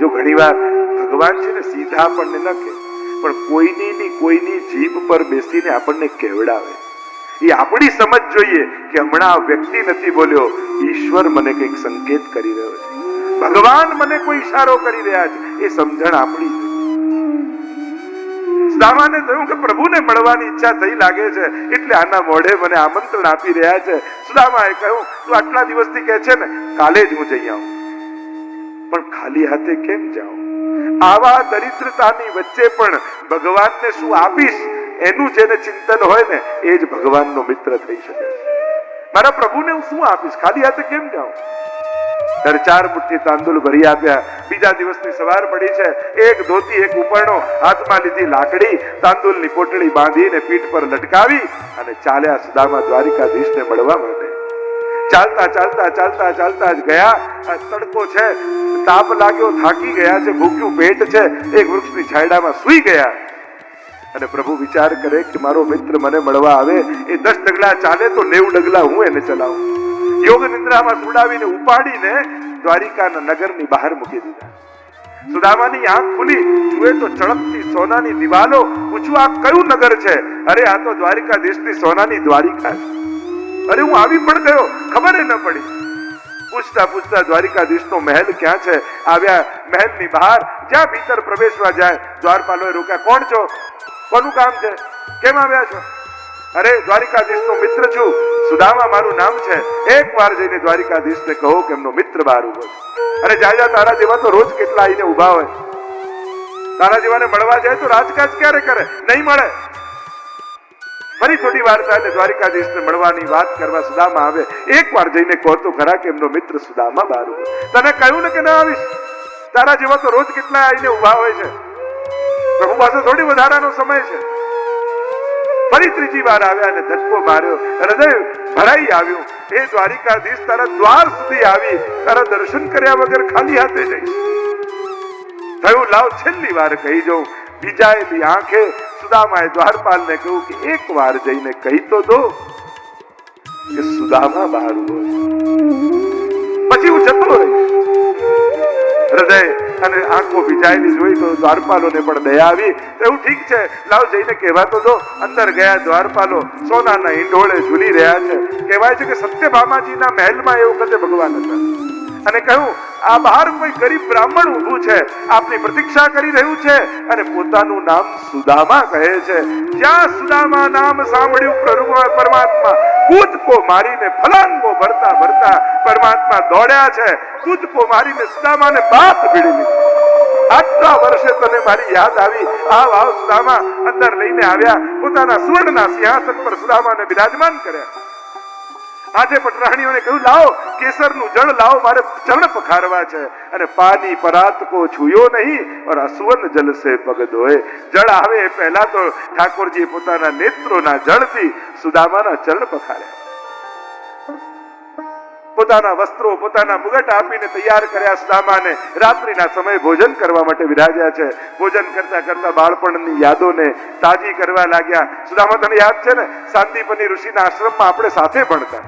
જો ઘણીવાર ભગવાન છે ને સીધા આપણને ન કહે, પણ કોઈની જીભ પર બેસીને આપણને કહેવડાવે. એ આપણી સમજ જોઈએ કે હમણાં આ વ્યક્તિ નથી બોલ્યો, ઈશ્વર મને કંઈક સંકેત કરી રહ્યો છે, ભગવાન મને કોઈ ઈશારો કરી રહ્યા છે, એ સમજણ આપણી છે. સુદામાને થયું કે પ્રભુને મળવાની ઈચ્છા થઈ લાગે છે, એટલે આના મોઢે મને આમંત્રણ આપી રહ્યા છે. સુદામાએ કહ્યું, તું આટલા દિવસથી કહે છે ને કાલે જ હું જઈ આવું, પણ ખાલી હાથે કેમ જાઉં? આવા દરિદ્રતાની વચ્ચે પણ ભગવાનને શું આપીશ, એનું જેને ચિંતન હોય ને એ જ ભગવાનનો મિત્ર થઈ શકે. મારા પ્રભુને હું શું આપીશ, ખાલી હાથે કેમ જાઉં? 4 મુઠ્ઠી તાંદુલ ભરી આપ્યા. બીજા દિવસની સવાર પડી છે, એક ધોતી એક ઉપરણો, હાથમાં લીધી લાકડી, તાંદુલની પોટલી બાંધીને પીઠ પર લટકાવી અને ચાલ્યા સુદામા દ્વારિકાધીશને મળવા માટે. ચાલતા ચાલતા ચાલતા ચાલતા જ ગયા. તડકો છે, તાપ લાગ્યો, થાકી ગયા છે, ભૂખ્યું પેટ છે, એક વૃક્ષની છાયડામાં સૂઈ ગયા. અને પ્રભુ વિચાર કરે કે મારો મિત્ર મને મળવા આવે, એ 10 ડગલા ચાલે તો 90 ડગલા હું એને ચલાવું. યોગ નિદ્રામાં સુડાવીને ઉપાડીને દ્વારિકાના નગરની બહાર મૂકી દીધા. સુદામાની આંખ ખુલી, જુએ તો ચળકતી સોનાની દિવાલો. પૂછ્યું, આ કયું નગર છે? અરે આ તો દ્વારિકાધીશની સોનાની દ્વારિકા છે. અરે હું આવી પણ ગયો, ખબર ન પડી. પૂછતા પૂછતા દ્વારિકાધીશનો મહેલ ક્યાં છે આવ્યા. મહેલની બહાર જ્યાં ભીતર પ્રવેશવા જાય, દ્વારપાલોએ રોક્યા. કોણ છો? કોનું કામ છે? કેમ આવ્યા છો? અરે દ્વારિકાધીશનો મિત્ર છું, સુદામા મારું નામ છે. એકવાર જઈને દ્વારિકાધીશને કહો કે એમનો મિત્ર બહાર ઉભો છે. અરે જા, તારા જેવા તો રોજ કેટલા આવીને ઉભા હોય. તારા જેવાને મળવા જાય તો રાજકાજ ક્યારે કરે? નહીં મળે. ફરી થોડી વાર થાય દ્વારિકાધીશને મળવાની વાત કરવા સુદામા આવે. એકવાર જઈને કહો તો ખરા કે એમનો મિત્ર સુદામા બહાર ઉભો. તને કહ્યું ને કે ના આવીશ? તારા જેવા તો રોજ કેટલા આવીને ઉભા હોય છે. પ્રભુ પાસે થોડી વધારાનો સમય છે. ફરી ત્રીજી વાર આવ્યા અને ધક્કો માર્યો. હૃદય ભરાઈ આવ્યું. એ દ્વારિકાધીશ, તારા દ્વાર સુધી આવી, તારા દર્શન કર્યા વગર ખાલી હાથે જઈશ. થયું લાવ છેલ્લી વાર કહી જાઉં. ભીજાયેલી આંખે સુદામાએ દ્વારપાલને કહ્યું કે એક વાર જઈને કહી તો દો કે સુદામા બહાર ઉભો છે, પછી હું જતો રહીશ. હૃદય અને આંખો ભીજાયેલી જોઈ તો દ્વારપાલોને પણ દયા આવી. એવું ઠીક છે, લાવ જઈને કહેવા તો દો. અંદર ગયા. દ્વારપાલો સોનાના ઈંડોળે ઝૂલી રહ્યા છે. કહેવાય છે કે સત્યભામાજીના મહેલમાં એ વખતે ભગવાન હતા. અને કહ્યું, આ બહાર કોઈ ગરીબ બ્રાહ્મણ ઊભું છે, આપની પ્રતીક્ષા કરી રહ્યું છે અને પોતાનું નામ સુદામા કહે છે. જ્યાં સુદામા નામ સાંભળ્યું પરમાત્મા કૂદકો મારીને ફલાંગો ભરતા ભરતા પરમાત્મા દોડ્યા છે. કૂદકો મારીને સુદામાને બાપ ભીડી લીધી. આટલા વર્ષે તને મારી યાદ આવી, આવ સુદામા. અંદર લઈને આવ્યા. પોતાના સુવર્ણના સિંહાસન પર સુદામાને બિરાજમાન કર્યા. આજે પટરાણીઓને કહ્યું, લાવો કેસરનું જળ લાવો, મારે ચરણ પખારવા છે. અને પાની પરાત કો છુયો નહીં और સુવર્ણ જલ સે પગ ધોએ. જળ આવે એ પહેલા તો ઠાકોરજી પોતાના નેત્રોના જળથી સુદામાના ચરણ પખાર્યા. પોતાના વસ્ત્રો, પોતાના મુગટ આપીને તૈયાર કર્યા સુદામાને. રાત્રિના સમયે ભોજન કરવા માટે વિરાજ્યા છે. ભોજન કરતા કરતા બાળપણની યાદોને તાજી કરવા લાગ્યા. સુદામા, તને યાદ છે ને, સાંદીપની ઋષિના આશ્રમમાં આપણે સાથે ભણતા.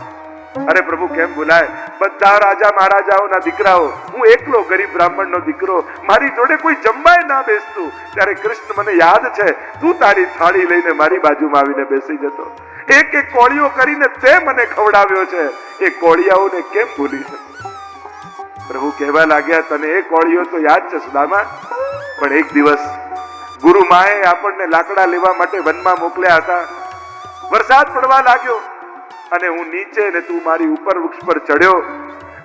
અરે પ્રભુ કેમ ભૂલાય? બધા રાજા મહારાજાઓના દીકરાઓ, હું એકલો ગરીબ બ્રાહ્મણનો દીકરો, મારી જોડે કોઈ જમવાય ના બેસતું. ત્યારે કૃષ્ણ મને યાદ છે, તું તારી થાળી લઈને મારી બાજુમાં આવીને બેસી જતો. એક એક કોળીઓ કરીને તે મને ખવડાવ્યો છે. એ કોળિયાઓને કેમ ભૂલી શકું? પ્રભુ કહેવા લાગ્યા, તને એ કોળીઓ તો યાદ છે સુદામા, પણ એક દિવસ ગુરુ માએ આપણને લાકડા લેવા માટે વનમાં મોકલ્યા હતા. વરસાદ પડવા લાગ્યો અને હું નીચે ને તું મારી ઉપર વૃક્ષ પર ચડ્યો.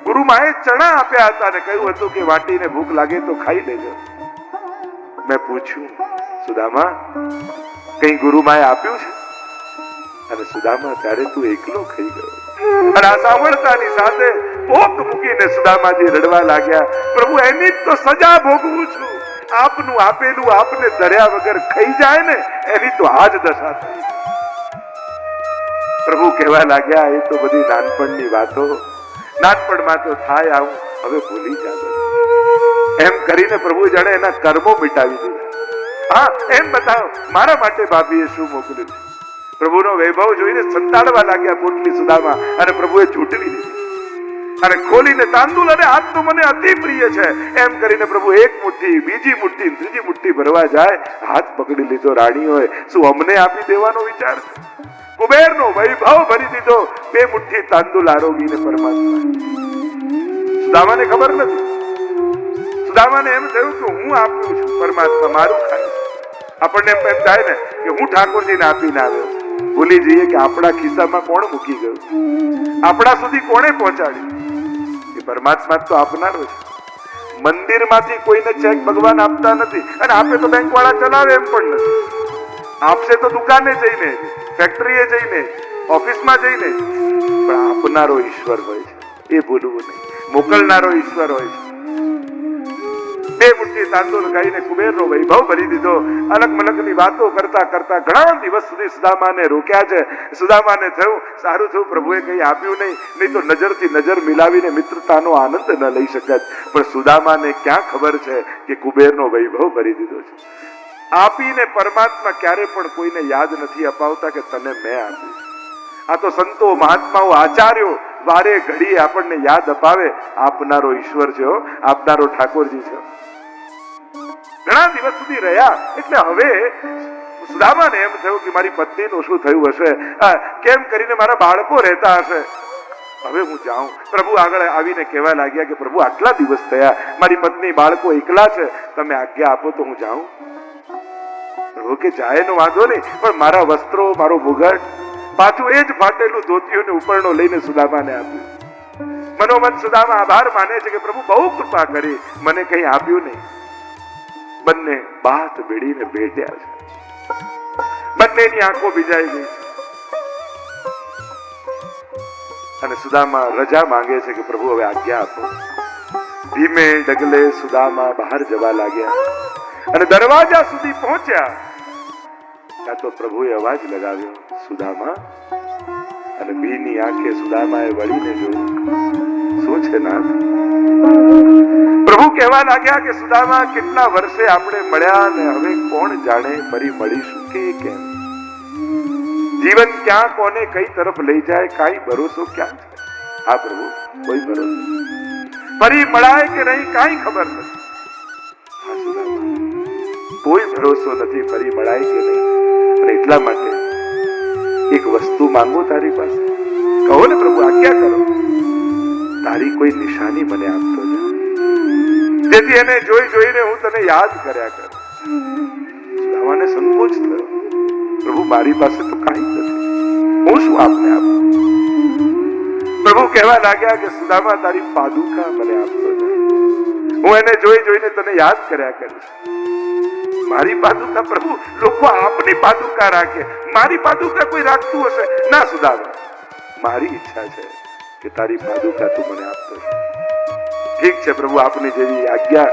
ગુરુ માએ ચણા આપ્યા હતા અને કહ્યું હતું કે વાટીને ભૂખ લાગે તો ખાઈ લેજો. મેં પૂછ્યું, સુદામા કઈ ગુરુ માએ આપ્યું છે? અને સુદામા, ત્યારે તું એકલો ખાઈ ગયો. અને આ સાંભળતાની સાથે પોક મૂકીને સુદામાજી રડવા લાગ્યા. પ્રભુ, એની તો સજા ભોગવું છું. આપનું આપેલું આપને ધર્યા વગર ખાઈ જાય ને, એની તો આજ દશા થઈ. પ્રભુ કહેવા લાગ્યા, એ તો બધી નાનપણની વાતો, નાનપણમાં તો થાય આવું, હવે ભૂલી જા. એમ કરીને પ્રભુ જાણે એના કર્મો મિટાવી દીધા. હા, એમ બતાવો મારા માટે ભાભીએ શું મોકલ્યું છે. પ્રભુનો વૈભવ જોઈને સંતાડવા લાગ્યા પોટલી સુદામા, અને પ્રભુએ ઝૂંટવી દીધી. અને ખોલીને તાંદુલ, અને આજ તો મને અતિ પ્રિય છે એમ કરીને પ્રભુ એક મુઠ્ઠી, બીજી મુઠ્ઠી, ત્રીજી મુઠ્ઠી ભરવા જાય, હાથ પકડી લીધો રાણીઓએ. શું અમને આપી દેવાનો વિચાર છે? કુબેરનો વૈભવ ભરી દીધો, બે મુઠ્ઠી તાંદુલ આરોગીને પરમાત્મા. સુદામાને ખબર નથી. સુદામાને એમ થયું કે હું આપું છું, પરમાત્મા મારું ખાય. આપણને એમ થાય ને કે હું ઠાકોરજીને આપીને આવ્યો. ભૂલી જઈએ કે આપણા ખિસ્સામાં કોણ મૂકી ગયું, આપણા સુધી કોણે પહોંચાડ્યું. એ પરમાત્મા તો આપનારો છે. મંદિરમાંથી કોઈને ચેક ભગવાન આપતા નથી, અને આપે તો બેંક વાળા ચલાવે એમ પણ નથી. આપશે તો દુકાને જઈને, ફેક્ટરીએ જઈને, ઓફિસમાં જઈને. પણ આપનારો ઈશ્વર હોય છે, એ ભૂલવું નહીં. મોકલનારો ઈશ્વર હોય છે. બે મુઠ્ઠી તાંદુલ ખાઈને કુબેરનો વૈભવ ભરી દીધો. અલગ મલકની વાતો કરતા કરતા ઘણા દિવસ સુધી સુદામાને રોક્યા છે. સુદામાને થયું સારું થયું પ્રભુએ કંઈ આપ્યું નહીં તો નજરથી નજર મિલાવીને મિત્રતાનો આનંદ ન લઈ શકત. પણ સુદામાને ક્યાં ખબર છે કે કુબેરનો વૈભવ ભરી દીધો છે. આપીને પરમાત્મા ક્યારે પણ કોઈને યાદ નથી અપાવતા કે તને મેં આપ્યું. આ તો સંતો, મહાત્માઓ, આચાર્યો વારે ઘડીએ આપણને યાદ અપાવે આપનારો ઈશ્વર છે, આપનારો ઠાકોરજી છે. ઘણા દિવસ સુધી રહ્યા એટલે હવે સુદામાને એમ થયું કે મારી પત્નીનું શું થયું હશે, કેમ કરીને મારા બાળકો રહેતા હશે. હવે હું જાઉં. પ્રભુ આગળ આવીને કહેવા લાગ્યા કે પ્રભુ આટલા દિવસ થયા, મારી પત્ની બાળકો એકલા છે, તમે આજ્ઞા આપો તો હું જાઉં. પ્રભુ કે જાય નો વાંધો નહીં, પણ મારા વસ્ત્રો, મારો મુગટ, પાછું એ જ ફાટેલું ધોતિયું ને ઉપરનો લઈને સુદામાને આપ્યું. મનોમન સુદામા આભાર માને છે કે પ્રભુ બહુ કૃપા કરી, મને કંઈ આપ્યું નહીં. બંને બાત ભેડીને બેઠ્યા છે. બંનેની આંખો ભીજાઈ ગઈ છે. અને સુદામા રજા માંગે છે કે પ્રભુ હવે આજ્ઞા આપો. ધીમે ડગલે સુદામા બહાર જવા લાગ્યા અને દરવાજા સુધી પહોંચ્યા ત્યાં તો પ્રભુએ અવાજ લગાવ્યો, સુદામા. અને ભીની આંખે સુદામાએ વળીને જોયું. શું છે નાથ? પ્રભુ કહેવા લાગ્યા કે સુદામા, કેટલા વર્ષે આપણે મળ્યા ને હવે કોણ જાણે ફરી મળીશું કે કેમ. જીવન ક્યાં કોને કઈ તરફ લઈ જાય કાઈ ભરોસો ક્યાં છે? હા પ્રભુ, કોઈ ભરોસો. ફરી મળાય કે નહીં કાઈ ખબર નથી. હા સુદામા, કોઈ ભરોસો નથી ફરી મળાય કે નહીં. અને એટલા માટે એક વસ્તુ માંગો તારી પાસે. કહો ને પ્રભુ, આજ્ઞા કરો. તારી કોઈ નિશાની મને આપતો જા, જેથી એને જોઈને હું તને યાદ કર્યા કરું. સુદામાને સંકોચ થયો. પ્રભુ, મારી પાસે તો કાંઈ નથી, હું શું આપને આપું? પ્રભુ કહેવા લાગ્યા કે સુદામા, તારી પાદુકા મને આપતો જા, હું એને જોઈને તને યાદ કર્યા કરીશ. મારી પાદુકા? પ્રભુ, લોકો આપની પાદુકા રાખે, મારી પાદુકા કોઈ રાખતું હશે? ના સુદામા, મારી ઈચ્છા છે કે તારી પાદુકા તું મને આપતો. ઠીક છે પ્રભુ, આપની જેવી આજ્ઞા.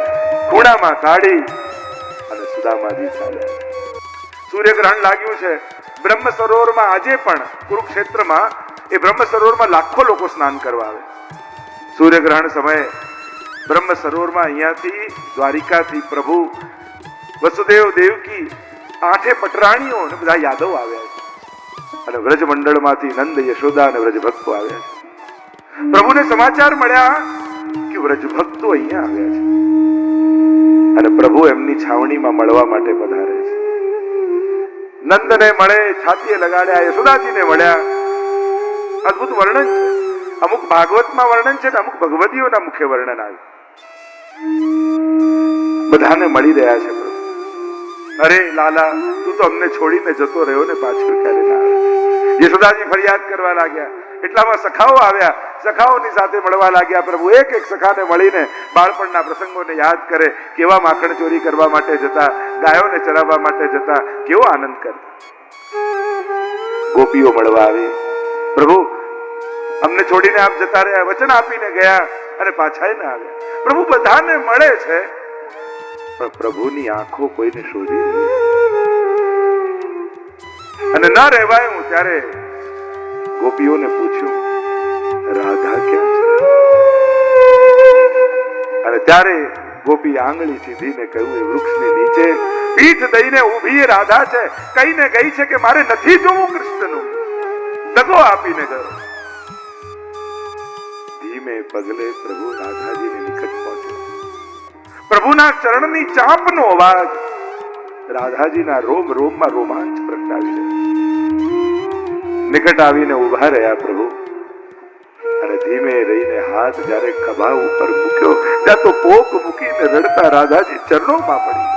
ખૂણામાં કાઢી અને સુદામાજી ચાલ્યા. સૂર્યગ્રહણ લાગ્યું છે બ્રહ્મ સરોવરમાં. આજે પણ કુરુક્ષેત્રમાં એ બ્રહ્મ સરોવરમાં લાખો લોકો સ્નાન કરવા આવે. સૂર્યગ્રહણ સમયે બ્રહ્મ સરોવરમાં અહીંયાથી દ્વારિકાથી પ્રભુ વસુદેવ, દેવકી, 8 પટરાણીઓ અને બધા યાદવ આવ્યા છે. અને વ્રજ મંડળમાંથી નંદ, યશોદા અને વ્રજ ભક્તો આવ્યા છે. પ્રભુને સમાચાર મળ્યા કે વ્રજ ભક્તો અહીંયા આવ્યા છે અને પ્રભુ એમની છાવણીમાં મળવા માટે પધારે છે. નંદને મળે, છાતીએ લગાડ્યા. યશોદાજીને મળ્યા. અદ્ભુત વર્ણન છે. અમુક ભાગવતમાં વર્ણન છે ને અમુક ભગવદીઓના મુખ્ય વર્ણન આવ્યું. બધાને મળી રહ્યા છે. પ્રભુ, અરે લાલા, તું તો અમને છોડીને જતો રહ્યો ને, પાછળ ક્યારે ના આવે? યશોદાજી ફરિયાદ કરવા લાગ્યા. એટલામાં સખાઓ આવ્યા. સખાઓની સાથે મળવા લાગ્યા. પ્રભુ એક એક સખાને મળીને બાળપણના પ્રસંગોને યાદ કરે. કેવા માખણ ચોરી કરવા માટે જતા, ગાયોને ચરાવવા માટે જતા, કેવો આનંદ કરતા. ગોપીઓ મળવા આવી. પ્રભુ, અમને છોડીને આપ જતા રહ્યા, વચન આપીને ગયા અને પાછા ના આવ્યા. પ્રભુ બધાને મળે છે પણ પ્રભુની આંખો કોઈને શોધી અને ન રહેવાય. હું ત્યારે ગોપીઓને પૂછ્યું, રાધા ક્યાં છે? અને ત્યારે ગોપી આંગળી સીધીને કહ્યું, એ વૃક્ષની નીચે પીઠ દઈને ઊભી રાધા છે. કહીને ગઈ છે કે મારે નથી જોવું કૃષ્ણનું. દગો આપીને ગયો. ધીમે પગલે પ્રભુ રાધાજીની નિકટ પહોંચ્યો. પ્રભુના ચરણની ચાંપનો અવાજ રાધાજીના રોમ રોમમાં રોમાંચ પ્રગટાવી દે. નિકટ આવીને ઉભા રહ્યા પ્રભુ અને ધીમે રહીને હાથ જ્યારે ખભા ઉપર મૂક્યો ત્યાં તો પોક મૂકીને રડતા રાધાજી ચરણોમાં પડી.